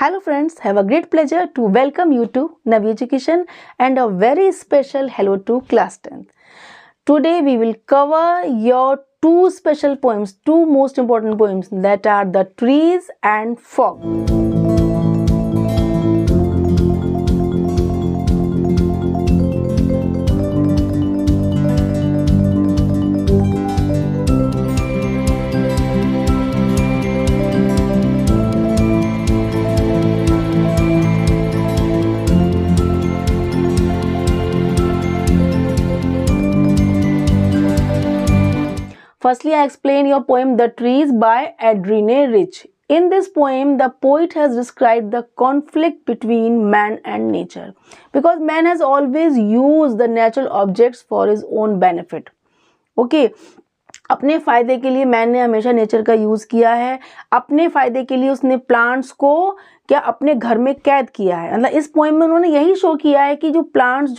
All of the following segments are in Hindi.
Hello friends, have a great pleasure to welcome you to Navi Education and a very special hello to class 10th. Today we will cover your two special poems, two most important poems, that are The Trees and Fog. Firstly, I explain your poem The Trees by Adrienne Rich. In this poem, the poet has described the conflict between man and nature, because man has always used the natural objects for his own benefit. Okay, अपने फ़ायदे के लिए मैन ने हमेशा नेचर का यूज़ किया है। अपने फ़ायदे के लिए उसने प्लांट्स को क्या अपने घर में कैद किया है। मतलब इस पोएम में उन्होंने यही शो किया है कि जो प्लांट्स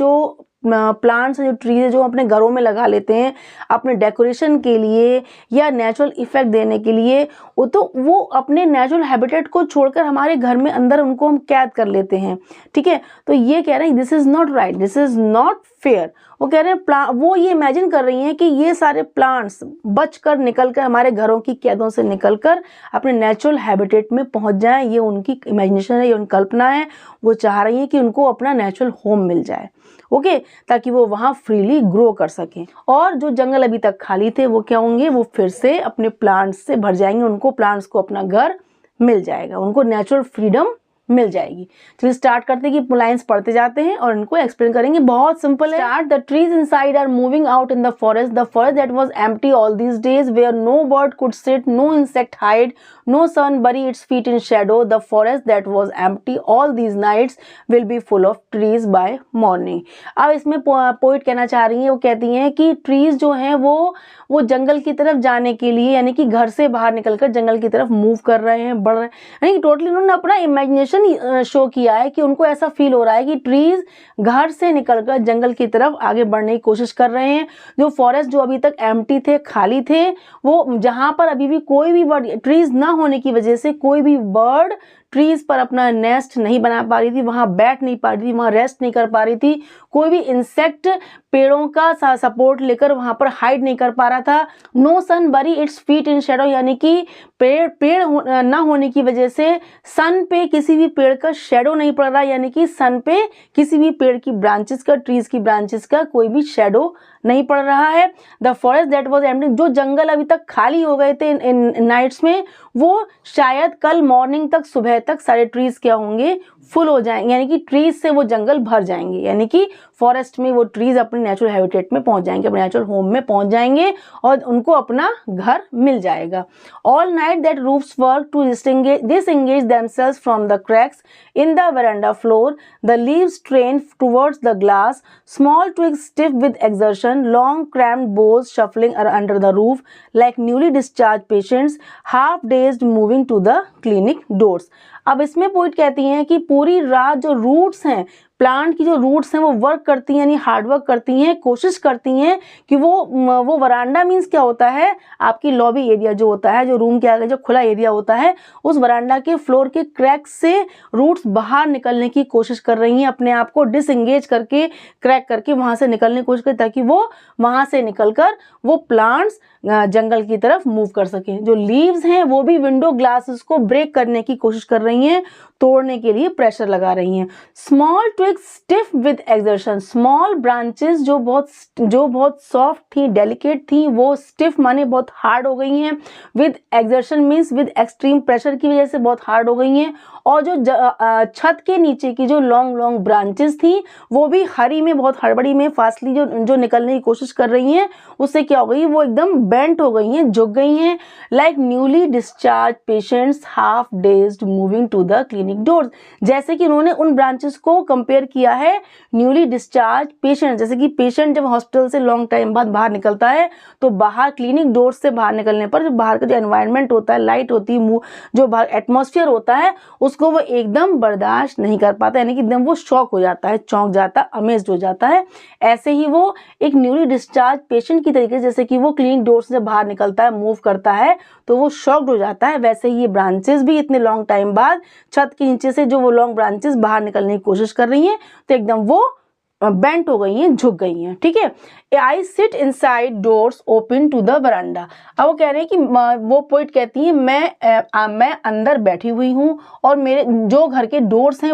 जो ट्रीज जो अपने घरों में लगा लेते हैं अपने डेकोरेशन के लिए या नेचुरल इफेक्ट देने के लिए, वो अपने नेचुरल हैबिटेट को छोड़कर हमारे घर में अंदर उनको हम कैद कर लेते हैं। ठीक है, तो ये कह रहे हैं this is not right, this is not fair. वो कह रहे हैं वो ये इमेजिन कर रही हैं कि ये सारे प्लांट्स बचकर निकलकर हमारे घरों की कैदों से निकलकर अपने नेचुरल हैबिटेट में पहुंच जाएं। ये उनकी इमेजिनेशन है, ये उनकी कल्पना है। वो चाह रही हैं कि उनको अपना नेचुरल होम मिल जाए, ओके, ताकि वो वहाँ फ्रीली ग्रो कर सकें। और जो जंगल अभी तक खाली थे वो क्या होंगे, वो फिर से अपने प्लांट्स से भर जाएंगे। उनको प्लांट्स को अपना घर मिल जाएगा, उनको नेचुरल फ्रीडम मिल जाएगी। चलिए स्टार्ट करते हैं कि लाइन्स पढ़ते जाते हैं और इनको एक्सप्लेन करेंगे। बहुत सिंपल है। Start. The trees inside are moving out in the forest that was empty all these days, where no bird could sit, no insect hide, no sun bury its feet in shadow. The forest that was empty all these nights will be full of trees by morning. अब इसमें पोइट कहना चाह रही हैं, वो कहती हैं कि ट्रीज जो हैं वो जंगल की तरफ जाने के लिए, यानी कि घर से बाहर निकलकर जंगल की तरफ मूव कर रहे हैं, बढ़ रहे हैं। यानी कि टोटली उन्होंने अपना इमेजिनेशन शो किया है कि उनको ऐसा फील हो रहा है कि ट्रीज घर से निकलकर जंगल की तरफ आगे बढ़ने की कोशिश कर रहे हैं। जो फॉरेस्ट जो अभी तक एम्प्टी थे, खाली थे, वो जहां पर अभी भी कोई भी बर्ड, ट्रीज ना होने की वजह से कोई भी बर्ड ट्रीज पर अपना नेस्ट नहीं बना पा रही थी, वहां बैठ नहीं पा रही थी, वहां रेस्ट नहीं कर पा रही थी। कोई भी इंसेक्ट पेड़ों का सपोर्ट लेकर वहां पर हाइड नहीं कर पा रहा था। नो सन बरी इट्स फीट इन शेडो, यानी कि पेड़ ना होने की वजह से सन पे किसी भी पेड़ का शेडो नहीं पड़ रहा, यानी कि सन पे किसी भी पेड़ की ब्रांचेस का, ट्रीज की ब्रांचेस का कोई भी शेडो नहीं पड़ रहा है। The forest that was empty, जो जंगल अभी तक खाली हो गए थे इन नाइट्स में, वो शायद कल मॉर्निंग तक, सुबह तक सारे ट्रीज क्या होंगे, फुल हो जाएंगे, यानी कि ट्रीज से वो जंगल भर जाएंगे, यानी कि फॉरेस्ट में वो ट्रीज अपने नेचुरल हैबिटेट में पहुंच जाएंगे, अपने नेचुरल होम में पहुंच जाएंगे और उनको अपना घर मिल जाएगा। All night that roofs work to disengage themselves from the cracks in the veranda floor. The leaves strain towards the glass, small twigs stiff with exertion, long cramped boughs shuffling under the roof like newly discharged patients, half dazed moving to the clinic doors. अब इसमें पोइट कहती हैं कि पूरी रात जो रूट्स हैं, प्लांट की जो रूट्स हैं, वो वर्क करती हैं, यानी हार्डवर्क करती हैं, कोशिश करती हैं कि वो वरांडा मीन्स क्या होता है, आपकी लॉबी एरिया जो होता है, जो रूम के आगे जो खुला एरिया होता है, उस वरांडा के फ्लोर के क्रैक से रूट्स बाहर निकलने की कोशिश कर रही हैं, अपने आप को डिसएंगेज करके, क्रैक करके वहाँ से निकलने की कोशिश करें, ताकि वो वहाँ से निकलकर वो प्लांट्स जंगल की तरफ मूव कर सकें। जो लीव्स हैं वो भी विंडो ग्लासेस को ब्रेक करने की कोशिश कर रही हैं, तोड़ने के लिए प्रेशर लगा रही हैं। Small twigs stiff with exertion, small branches जो बहुत सॉफ्ट थी, डेलिकेट थी, वो स्टिफ माने बहुत हार्ड हो गई हैं। With exertion means with extreme pressure की वजह से बहुत हार्ड हो गई हैं। और जो छत के नीचे की जो लॉन्ग ब्रांचेस थी, वो भी हरी में बहुत हड़बड़ी में फास्टली जो निकलने की कोशिश कर रही हैं, उससे क्या हो गई, वो एकदम बेंट हो गई हैं, झुक गई हैं। Like newly discharge patients half dazed moving to the clinic doors, जैसे कि उन्होंने उन ब्रांचेस को कंपेयर किया है न्यूली डिस्चार्ज पेशेंट, जैसे कि पेशेंट जब हॉस्पिटल से लॉन्ग टाइम बाद बाहर निकलता है तो बाहर क्लिनिक डोर्स से बाहर निकलने पर जो बाहर का जो एनवायरनमेंट होता है, लाइट होती है, जो बाहर एटमॉस्फेयर होता है, उसको वो एकदम बर्दाश्त नहीं कर पाता, यानी कि एकदम वो शॉक हो जाता है, चौंक जाता है, अमेज्ड हो जाता है। ऐसे ही वो एक न्यूली डिस्चार्ज पेशेंट की तरीके से, जैसे कि वो क्लिनिक डोर से बाहर निकलता है, मूव करता है, तो वो शॉक्ड हो जाता है, वैसे ही ये ब्रांचेस भी इतने लॉन्ग टाइम बाद छत के नीचे से जो वो लॉन्ग ब्रांचेस बाहर निकलने की कोशिश कर रही हैं, तो एकदम वो बेंट हो गई हैं, झुक गई हैं। ठीक है, I sit inside doors open to the veranda. अब वो कह रहे हैं कि वो पोइट कहती है मैं अंदर बैठी हुई हूँ और मेरे जो घर के डोर्स हैं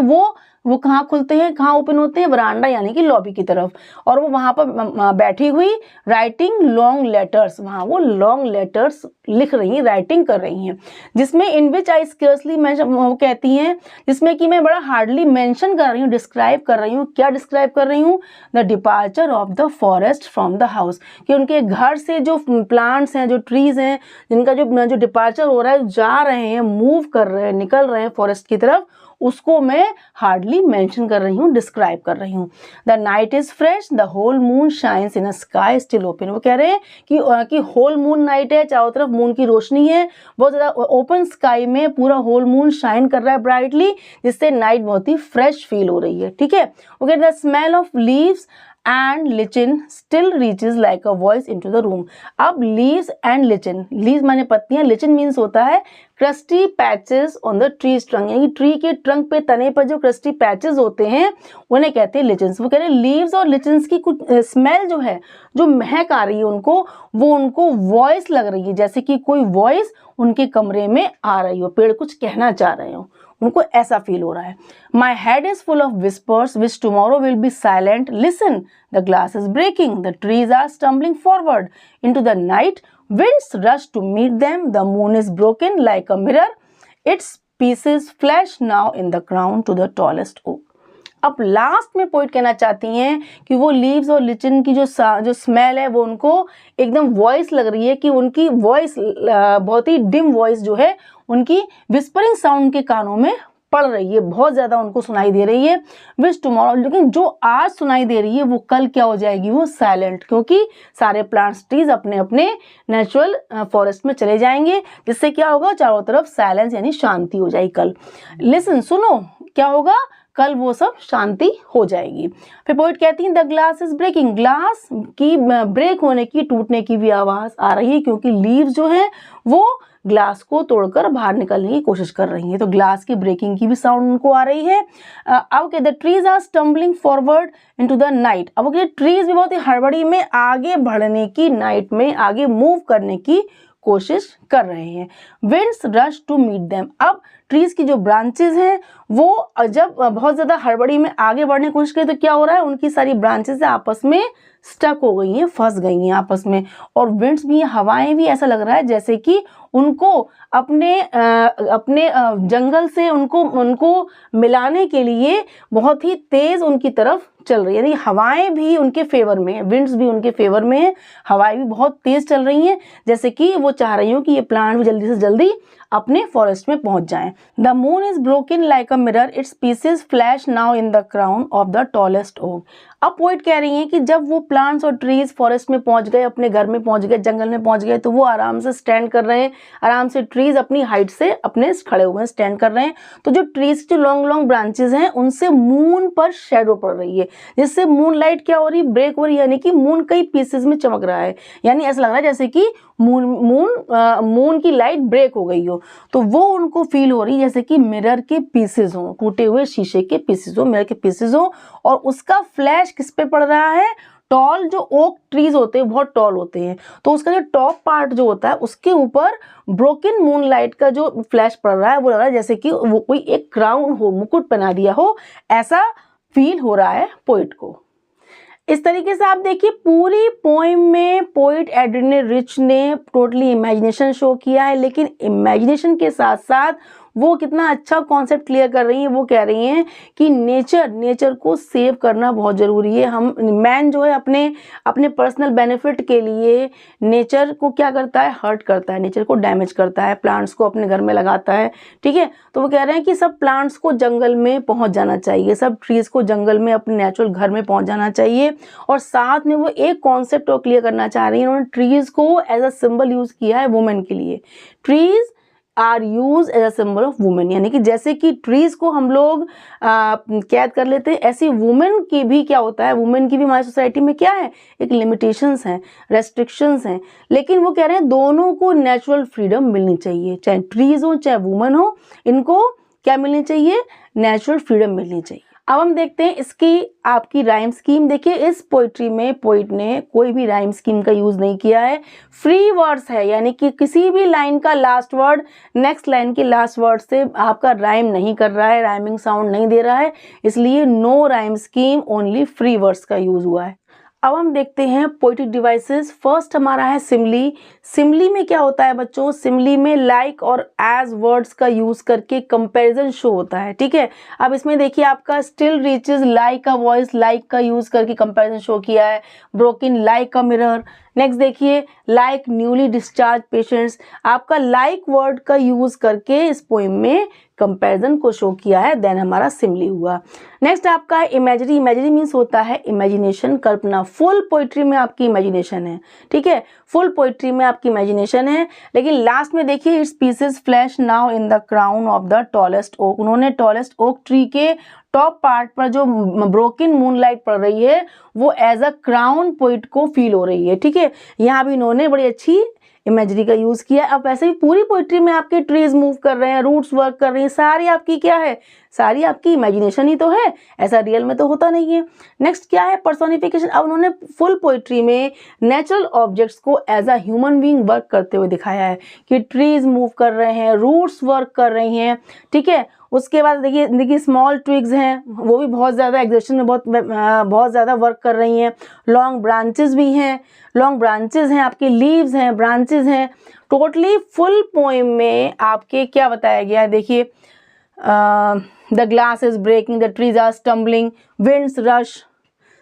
वो कहाँ खुलते हैं, कहाँ ओपन होते हैं, वरांडा यानी कि लॉबी की तरफ, और वो वहाँ पर बैठी हुई राइटिंग लॉन्ग लेटर्स, वहाँ वो लॉन्ग लेटर्स लिख रही हैं, राइटिंग कर रही हैं, जिसमें इन विच आई स्केर्सली, वो कहती हैं जिसमें कि मैं बड़ा हार्डली मेंशन कर रही हूँ, डिस्क्राइब कर रही हूँ। क्या डिस्क्राइब कर रही हूँ? The departure of the forest from the house, कि उनके घर से जो प्लांट्स हैं, जो ट्रीज हैं, जिनका जो डिपार्चर हो रहा है, जा रहे हैं, मूव कर रहे हैं, निकल रहे हैं फॉरेस्ट की तरफ, उसको मैं हार्डली मेंशन कर रही हूँ, डिस्क्राइब कर रही हूँ। The night is fresh, the whole moon shines in a sky still open. वो कह रहे हैं कि होल मून नाइट है, चारों तरफ मून की रोशनी है, बहुत ज़्यादा ओपन स्काई में पूरा होल मून शाइन कर रहा है ब्राइटली, जिससे नाइट बहुत ही फ्रेश फील हो रही है। ठीक है, okay, the smell of leaves and lichen still reaches like a voice into the room। अब leaves and lichen, leaves माने पत्तियां, lichen means होता है crusty patches on the tree's trunk, यानी ट्री के ट्रंक पे, तने पर जो crusty patches होते हैं उन्हें कहते हैं lichens। वो कह रहे हैं leaves और lichens की कुछ स्मेल जो है, जो महक आ रही है उनको, वो उनको वॉइस लग रही है, जैसे कि कोई वॉइस उनके कमरे में आ रही हो, पेड़ कुछ कहना चाह रहे हो, उनको ऐसा फील हो रहा है। My head is full of whispers which tomorrow will be silent, listen the glass is breaking, the trees are stumbling forward into the night, winds rush to meet them, the moon is broken like a mirror, its pieces flash now in the crown to the tallest oak। अब लास्ट में पोइट कहना चाहती हैं कि वो लीव्स और लिचन की जो स्मेल है, वो उनको एकदम वॉइस लग रही है, कि उनकी वॉइस बहुत ही डिम वॉइस जो है, उनकी विस्परिंग साउंड के कानों में पड़ रही है, बहुत ज़्यादा उनको सुनाई दे रही है। विच टुमारो, लेकिन जो आज सुनाई दे रही है वो कल क्या हो जाएगी? वो साइलेंट, क्योंकि सारे प्लांट्स ट्रीज अपने अपने नेचुरल फॉरेस्ट में चले जाएंगे, जिससे क्या होगा? चारों तरफ साइलेंस यानी शांति हो जाएगी कल। लिसन, सुनो, क्या होगा? कल वो सब शांति हो जाएगी। फिर पोइट कहती हैं the glass is breaking, glass की ब्रेक होने की, टूटने की भी आवाज़ आ रही है, क्योंकि लीव्स जो है वो ग्लास को तोड़कर बाहर निकलने की कोशिश कर रही है, तो ग्लास की ब्रेकिंग की भी साउंड उनको आ रही है। अब कहते the trees are stumbling forward into the night. अब कहते ट्रीज भी बहुत ही हड़बड़ी में आगे बढ़ने की, नाइट में आगे मूव करने की कोशिश कर रहे हैं। Winds rush to meet them. अब ट्रीज की जो ब्रांचेस हैं वो जब बहुत ज़्यादा हड़बड़ी में आगे बढ़ने की कोशिश करें, तो क्या हो रहा है? उनकी सारी ब्रांचेस आपस में स्टक हो गई हैं, फंस गई हैं आपस में, और विंड्स भी, हवाएं भी, ऐसा लग रहा है जैसे कि उनको अपने जंगल से उनको मिलाने के लिए बहुत ही तेज उनकी तरफ चल रही है, यानी हवाएं भी उनके फेवर में, विंड्स भी उनके फेवर में है, हवाएं भी बहुत तेज चल रही हैं, जैसे कि वो चाह रही हो कि ये प्लांट भी जल्दी से जल्दी अपने फॉरेस्ट में पहुंच जाएं। The moon is broken like a mirror, its pieces flash now in the crown of the tallest oak. अब पोइट कह रही हैं कि जब वो प्लांट्स और ट्रीज फॉरेस्ट में पहुंच गए, अपने घर में पहुंच गए, जंगल में पहुंच गए, तो वो आराम से स्टैंड कर रहे हैं, आराम से ट्रीज अपनी हाइट से अपने खड़े हुए हैं, स्टैंड कर रहे हैं। तो जो ट्रीज की लॉन्ग लॉन्ग ब्रांचेस हैं उनसे मून पर शेडो पड़ रही है, जिससे मून लाइट क्या हो रही है? ब्रेक हो रही है, यानी कि मून कई पीसेस में चमक रहा है, यानी ऐसा लग रहा है जैसे कि मून की लाइट ब्रेक हो गई हो। तो वो उनको फील हो रही है जैसे कि मिरर के पीसेस हों, टूटे हुए शीशे के पीसेस हो, मिरर के पीसेस हो, और उसका फ्लैश किस पे पड़ रहा है? टॉल, जो ओक ट्रीज होते हैं बहुत टॉल होते हैं, तो उसका जो टॉप पार्ट जो होता है उसके ऊपर ब्रोकन मून लाइट का जो फ्लैश पड़ रहा है, वो लग रहा है जैसे कि वो कोई एक क्राउन हो, मुकुट बना दिया हो, ऐसा फील हो रहा है पोइट को। इस तरीके से आप देखिए पूरी पोइम में पोइट एड्रिने रिच ने टोटली इमेजिनेशन शो किया है, लेकिन इमेजिनेशन के साथ साथ वो कितना अच्छा कॉन्सेप्ट क्लियर कर रही हैं। वो कह रही हैं कि नेचर को सेव करना बहुत ज़रूरी है। हम मैन जो है अपने पर्सनल बेनिफिट के लिए नेचर को क्या करता है? हर्ट करता है, नेचर को डैमेज करता है, प्लांट्स को अपने घर में लगाता है। ठीक है, तो वो कह रहे हैं कि सब प्लांट्स को जंगल में पहुंच जाना चाहिए, सब ट्रीज को जंगल में अपने नेचुरल घर में पहुंच जाना चाहिए। और साथ में वो एक कॉन्सेप्ट और क्लियर करना चाह रही हैं, उन्होंने ट्रीज को एज अ सिंबल यूज़ किया है वुमेन के लिए। Trees are use as a symbol of women, यानी कि जैसे कि ट्रीज को हम लोग कैद कर लेते हैं, ऐसी वुमेन की भी क्या होता है, वुमेन की भी हमारी सोसाइटी में क्या है, एक लिमिटेशंस हैं, रेस्ट्रिक्शंस हैं। लेकिन वो कह रहे हैं दोनों को नेचुरल फ्रीडम मिलनी चाहिए, चाहे ट्रीज हो चाहे वुमेन हो, इनको क्या मिलनी चाहिए, नेचुरल फ्रीडम मिलनी चाहिए। अब हम देखते हैं इसकी आपकी राइम स्कीम। देखिए इस पोइट्री में पोइट ने कोई भी राइम स्कीम का यूज नहीं किया है, फ्री वर्ड्स है, यानी कि किसी भी लाइन का लास्ट वर्ड नेक्स्ट लाइन के लास्ट वर्ड से आपका राइम नहीं कर रहा है, राइमिंग साउंड नहीं दे रहा है, इसलिए no rhyme scheme, only free words का यूज हुआ है। अब हम देखते हैं पोइटिक डिवाइसेस। फर्स्ट हमारा है सिमली। सिमली में क्या होता है बच्चों, सिमली में लाइक और एज वर्ड्स का यूज करके कंपैरिजन शो होता है, ठीक है। अब इसमें देखिए आपका still reaches like a voice, like का यूज करके कंपैरिजन शो किया है, broken like a mirror. Next देखिए लाइक न्यूली डिस्चार्ज पेशेंट्स, आपका लाइक वर्ड का यूज करके इस पोइम में कंपैरिजन को शो किया है, देन हमारा सिमली हुआ। नेक्स्ट आपका इमेजरी। इमेजरी मीन्स होता है इमेजिनेशन, कल्पना। फुल पोइट्री में आपकी इमेजिनेशन है, ठीक है, फुल पोइट्री में आपकी इमेजिनेशन है। लेकिन लास्ट में देखिए its pieces flash now in the crown of the tallest oak, उन्होंने टॉलेस्ट ओक ट्री के टॉप पार्ट पर जो ब्रोकन मूनलाइट पड़ रही है वो एज अ क्राउन पोइट को फील हो रही है, ठीक है। यहाँ भी इन्होंने बड़ी अच्छी इमेजरी का यूज किया। अब ऐसे ही पूरी पोइट्री में आपके ट्रीज मूव कर रहे हैं, रूट्स वर्क कर रही हैं, सारी आपकी क्या है, सारी आपकी इमेजिनेशन ही तो है, ऐसा रियल में तो होता नहीं है। नेक्स्ट क्या है, पर्सोनिफिकेशन। अब उन्होंने फुल पोइट्री में नेचुरल ऑब्जेक्ट्स को as a human being work करते हुए दिखाया है कि ट्रीज मूव कर रहे हैं, रूट्स वर्क कर रही हैं, ठीक है। उसके बाद देखिए स्मॉल ट्विग्स हैं, वो भी बहुत ज़्यादा एग्जर्शन में बहुत ज़्यादा वर्क कर रही हैं। लॉन्ग ब्रांचेस भी हैं, लॉन्ग ब्रांचेस हैं, आपके लीव्स हैं, ब्रांचेस हैं। टोटली फुल पोएम में आपके क्या बताया गया है, देखिए the glass is breaking, the trees are stumbling, winds rush,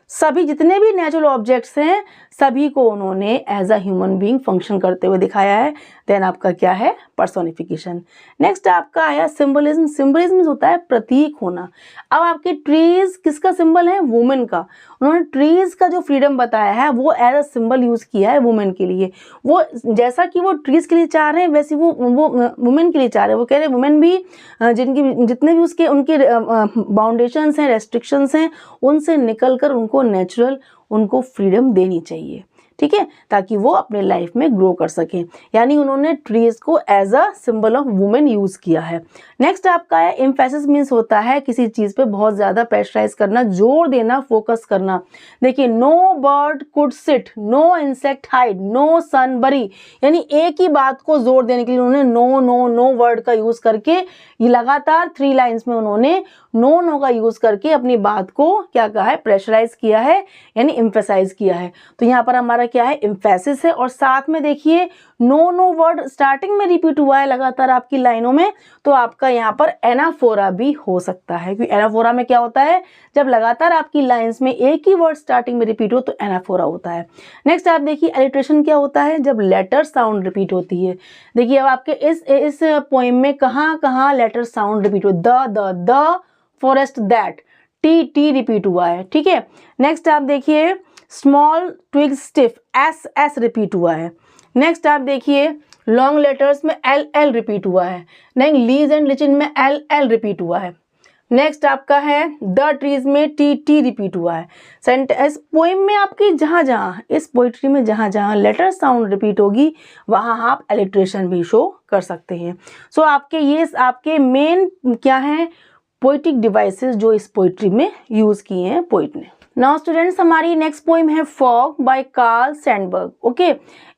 सभी जितने भी नेचुरल ऑब्जेक्ट्स हैं सभी को उन्होंने as a human being function करते हुए दिखाया है। देन आपका क्या है, पर्सोनिफिकेशन। नेक्स्ट आपका आया सिंबलिज्म। सिंबलिज्म होता है प्रतीक होना। अब आपके ट्रीज किसका सिंबल है, वुमेन का। उन्होंने ट्रीज का जो फ्रीडम बताया है वो एज अ सिंबल यूज किया है वुमेन के लिए। वो जैसा कि वो ट्रीज के लिए चाह रहे हैं वैसे वो वुमेन के लिए चाह रहे हैं। वो कह रहे हैं वुमेन भी जिनकी जितने भी उसके उनके बाउंडेशंस हैं, रेस्ट्रिक्शंस हैं, उनसे निकल कर उनको नेचुरल उनको फ्रीडम देनी चाहिए, ठीक है, ताकि वो अपने लाइफ में ग्रो कर सकें। यानी उन्होंने ट्रीज को as a symbol of women use किया है। नेक्स्ट आपका है एम्फेसिस। मीन्स होता है किसी चीज पे बहुत ज्यादा प्रेशराइज करना, जोर देना, फोकस करना। देखिए no bird could sit, no insect hide, no sun bury, यानी एक ही बात को जोर देने के लिए उन्होंने नो नो नो वर्ड का यूज करके ये लगातार 3 लाइन्स में उन्होंने नो नो का यूज करके अपनी बात को क्या कहा है, प्रेशराइज किया है, यानी एम्फेसाइज किया है। तो यहाँ पर हमारा क्या है, एम्फेसिस है। और साथ में देखिए नो नो वर्ड स्टार्टिंग में रिपीट हुआ है लगातार आपकी लाइनों में, तो आपका यहाँ पर एनाफोरा भी हो सकता है, क्योंकि एनाफोरा में क्या होता है, जब लगातार आपकी लाइंस में एक ही वर्ड स्टार्टिंग में रिपीट हो तो एनाफोरा होता है। नेक्स्ट आप देखिए एलिट्रेशन क्या होता है, जब लेटर साउंड रिपीट होती है। देखिए अब आपके इस पोएम में कहाँ कहाँ लेटर साउंड रिपीट हो, the forest that, T T repeat हुआ है, ठीक है। नेक्स्ट आप देखिए small twig stiff, S S repeat हुआ है। नेक्स्ट आप देखिए लॉन्ग लेटर्स में एल एल रिपीट हुआ है। नहीं लीज एंड लिचिन में एल एल रिपीट हुआ है। नेक्स्ट आपका है द ट्रीज में टी टी रिपीट हुआ है। इस पोइम में आपकी जहाँ जहाँ इस पोइट्री में जहाँ जहाँ लेटर साउंड रिपीट होगी वहाँ आप एलिट्रेशन भी शो कर सकते हैं। सो आपके ये आपके मेन क्या हैं, पोइटिक डिवाइसेस जो इस पोइट्री में यूज किए हैं पोइट ने। नाउ स्टूडेंट्स हमारी नेक्स्ट पोइम है fog by Carl Sandburg. Okay,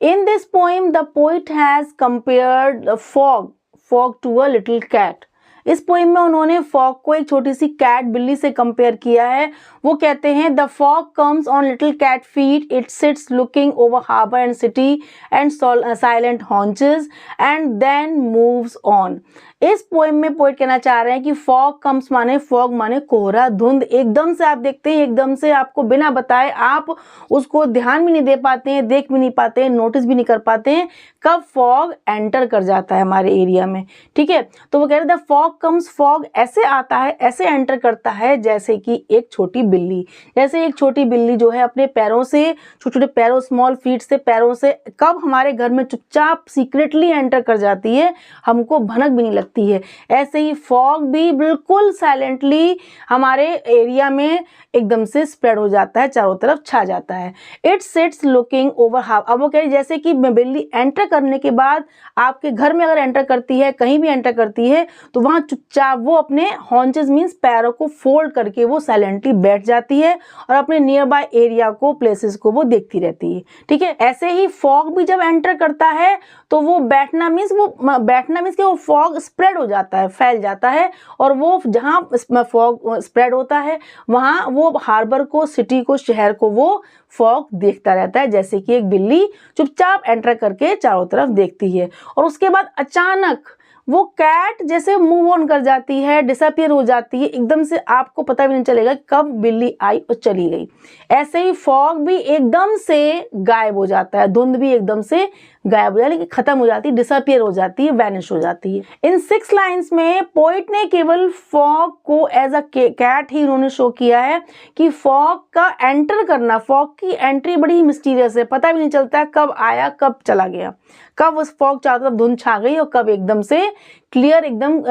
in this poem the poet has compared the fog to a little cat. इस पोइम में उन्होंने फॉग को एक छोटी सी कैट, बिल्ली से कंपेयर किया है। वो कहते हैं the fog comes on little cat feet, it sits looking over harbour and city and silent haunches and then moves on. इस पोएम में पोएट कहना चाह रहे हैं कि फॉग कम्स माने, फॉग माने कोहरा, धुंध। एकदम से आप देखते हैं, एकदम से आपको बिना बताए आप उसको ध्यान भी नहीं दे पाते हैं, देख भी नहीं पाते हैं, नोटिस भी नहीं कर पाते हैं कब फॉग एंटर कर जाता है हमारे एरिया में। ठीक है, तो वो कह रहे थे फॉग कम्स, फॉग ऐसे आता है, ऐसे एंटर करता है जैसे कि एक छोटी बिल्ली। जैसे एक छोटी बिल्ली जो है अपने पैरों से, छोटे छोटे पैरों, स्मॉल फीट से, पैरों से कब हमारे घर में चुपचाप सीक्रेटली एंटर कर जाती है, हमको भनक भी नहीं लगती है, ऐसे ही फॉग भी बिल्कुल साइलेंटली हमारे एरिया में एकदम से स्प्रेड हो जाता है, चारों तरफ छा जाता है। It sits looking over half. अब वो कह रही जैसे कि बिल्ली एंटर करने के बाद आपके घर में अगर एंटर करती है, कहीं भी एंटर करती है, तो वहां चुपचाप वो अपने हॉन्चेस मीन्स पैरों को फोल्ड करके वो साइलेंटली बैठ जाती है और अपने नियर बाय एरिया को, प्लेसेस को वो देखती रहती है। ठीक है, ऐसे ही फॉग भी जब एंटर करता है तो वो बैठना मीन्स कि वो फॉग स्प्रेड हो जाता है, फैल जाता है, और वो जहाँ फॉग स्प्रेड होता है वहाँ वो हार्बर को, सिटी को, शहर को वो फॉग देखता रहता है, जैसे कि एक बिल्ली चुपचाप एंटर करके चारों तरफ देखती है। और उसके बाद अचानक वो कैट जैसे मूव ऑन कर जाती है, डिसअपियर हो जाती है, एकदम से आपको पता भी नहीं चलेगा कब बिल्ली आई और चली गई। ऐसे ही फॉग भी एकदम से गायब हो जाता है, धुंध भी एकदम से गायब हो जाती है, खत्म हो जाती है, डिसअपियर हो जाती है, वैनिश हो जाती है। इन 6 लाइन्स में पोइट ने केवल फॉग को एज अ कैट ही उन्होंने शो किया है कि फॉग का एंटर करना, फॉग की एंट्री बड़ी ही मिस्टीरियस है, पता भी नहीं चलता कब आया कब चला गया, कब उस फॉग चारों तरफ धुंध छा गई और कब एकदम से क्लियर एकदम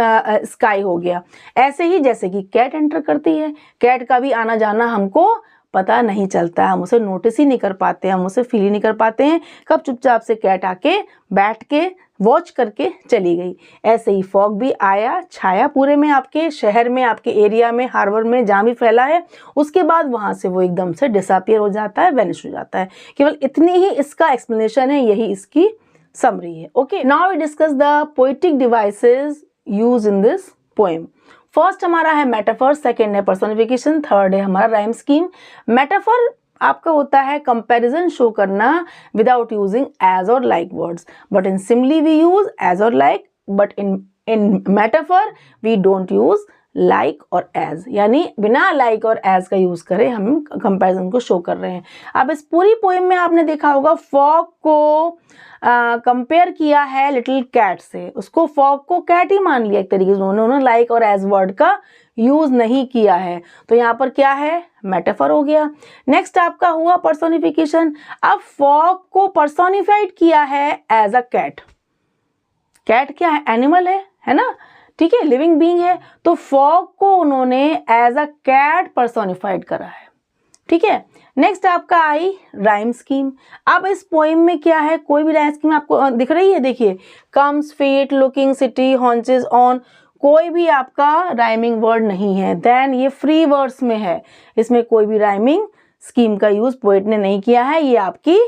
स्काई हो गया। ऐसे ही जैसे कि कैट एंटर करती है, कैट का भी आना जाना हमको पता नहीं चलता, हम उसे नोटिस ही नहीं कर पाते, हम उसे फील ही नहीं कर पाते हैं कब चुपचाप से कैट आके बैठ के वॉच करके चली गई। ऐसे ही फॉग भी आया, छाया पूरे में, आपके शहर में, आपके एरिया में, हार्बर में, जहाँ भी फैला है, उसके बाद वहाँ से वो एकदम से डिसअपियर हो जाता है, वैनिश हो जाता है। केवल इतनी ही इसका एक्सप्लेनेशन है, यही इसकी समरी है। Okay, now we discuss the poetic devices use in this poem. First हमारा है मेटाफर, सेकेंड है पर्सोनिफिकेशन, थर्ड है हमारा राइम स्कीम। मेटाफर आपका होता है कंपैरिजन शो करना विदाउट यूजिंग एज और like words, but in simile we use as और like, but in metaphor we don't use like और एज, यानी बिना लाइक और एज का यूज करें हम कंपैरिजन को शो कर रहे हैं। अब इस पूरी पोएम में आपने देखा होगा फॉग को कंपेयर किया है लिटिल कैट से, उसको फॉग को कैट ही मान लिया एक तरीके से, उन्होंने लाइक और एज वर्ड का यूज नहीं किया है, तो यहाँ पर क्या है, मेटाफर हो गया। नेक्स्ट आपका हुआ पर्सोनिफिकेशन। अब फॉग को पर्सोनिफाइड किया है एज अ कैट। कैट क्या है, एनिमल है ना, ठीक है, लिविंग बीइंग है, तो फॉग को उन्होंने एज अ कैट पर्सोनिफाइड करा है। ठीक है, नेक्स्ट आपका आई राइम स्कीम। अब इस पोएम में क्या है, कोई भी राइम स्कीम आपको दिख रही है, देखिए, comes, feet, looking, city, haunches, on, कोई भी आपका राइमिंग वर्ड नहीं है। देन ये फ्री वर्ड्स में है, इसमें कोई भी राइमिंग स्कीम का यूज पोएट ने नहीं किया है, ये आपकी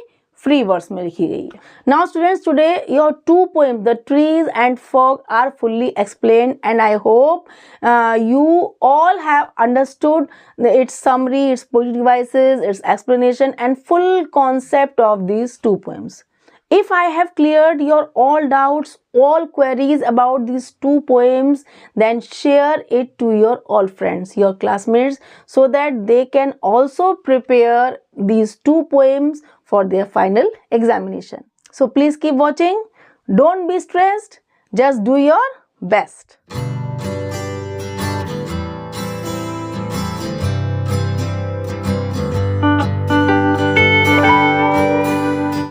फ्री वर्ड्स में लिखी गई है। Now students, today your 2 poems, the trees and fog, are fully explained and I hope you all have understood its summary, its poetic devices, its explanation and full concept of these 2 poems. If I have cleared your all doubts, all queries about these 2 poems, then share it to your all friends, your classmates, so that they can also prepare these 2 poems for their final examination. So please keep watching. Don't be stressed. Just do your best.